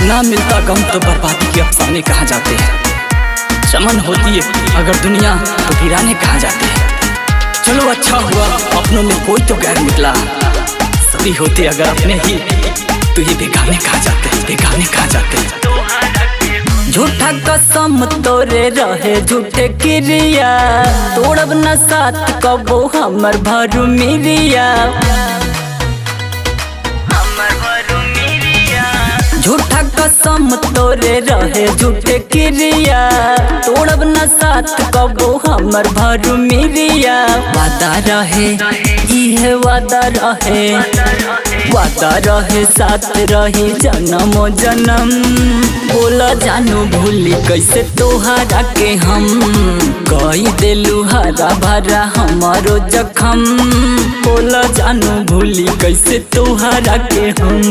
ना मिलता गम तो बर्बादी के अफसाने कहाँ जाते हैं। चमन होती है अगर दुनिया तो वीराने कहाँ जाते हैं। चलो अच्छा हुआ अपनों में कोई तो गैर निकला, सभी होते अगर अपने ही तो ये बेगाने कहाँ जाते हैं, बेगाने कहाँ जाते हैं। झूठा कसम तोरे रहे झूठे क्रिया, तोड़ब न साथ कबो हमर भरू मिरिया। झूठा कसम तोरे रहे झूठे क्रिया, तोड़ब न साथ कबो हमर भरू मिरिया। वादा रहे इहे वादा रहे, वादा रहे साथ रही जन्मो जन्म। बोला जानू भूली कैसे तोहरा के हम, कही देलू हरा भरा हमारो जखम। बोला जानू भूली कैसे तोहरा के हम।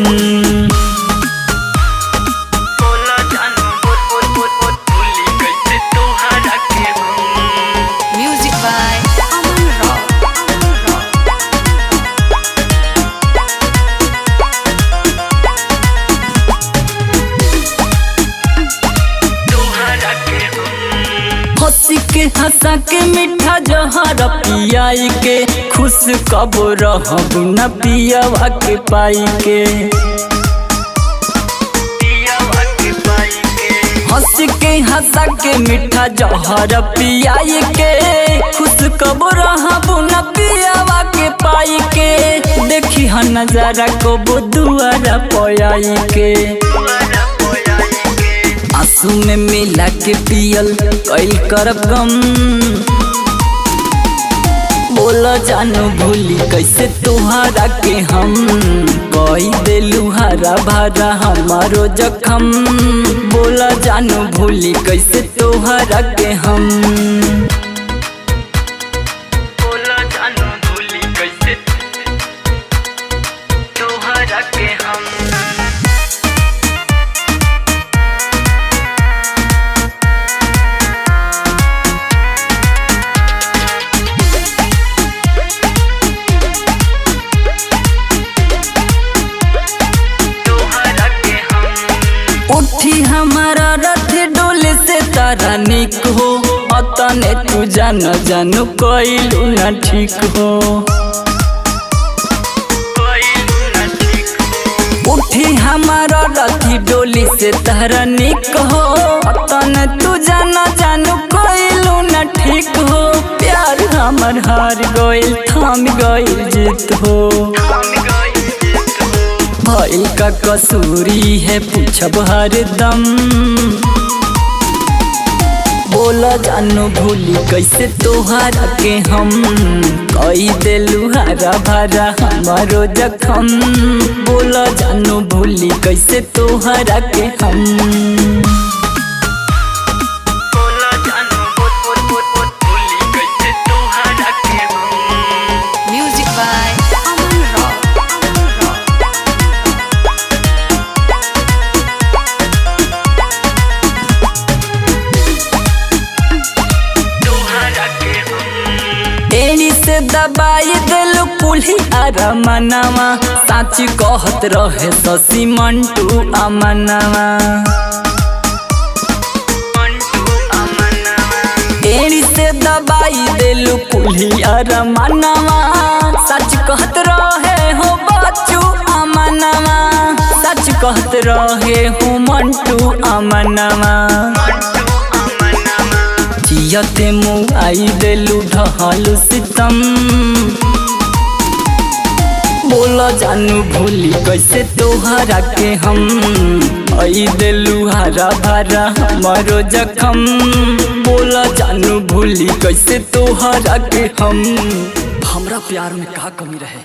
हंसी के हंसा के मीठा जहर पियाई के, खुश कब रहब न पियावा के पाई के। हंसी के हंसा के मीठा जहर पियाई के, खुश कब रहब न पियावा के पाई के। देखी ह नजारा कब दुआरा पयाई के, आंसू में मिला के पियल कैल करब गम। बोला जानू भूली कैसे तोहरा के हम, कही देलू हरा भरा हमारो जखम। बोला जानू भूली कैसे तोहरा के हम। बोला जानू भूली कैसे तोहरा के हम। उठी हमारा रथ डोले से तारा निक हो, अतने तू जान जानू कैलू न ठीक हो। उठी हमारा रथ डोले से तारा निक हो, अतने तू जान जानू कैलू न ठीक हो। प्यार हमर हार गइल थाम गइल जीत हो, भइल का कसूरी है पूछब हरदम। बोला जानू भूली कैसे तोहरा के हम, कही देलू हरा भरा हमारो जखम। बोला जानू भूली कैसे तोहरा के हम। एनी से दबाई देलू कुल्ही अरमनवा, साच कहत रहे शशि मंटू अमनवा। एनी से दबाई देलू कुल्ही अरमनवा, सच कहत रहे हो बच्चू अमनवा। सच कहत रहे हो मंटू अमनवा। जियते मुँह आई देलू ढहलू सितम। बोला जानू भूली कैसे तोहरा के हम, आई देलू हरा भरा हमारो जखम। बोला जानू भूली कैसे तोहरा के हम। हमरा प्यार में का कमी रहे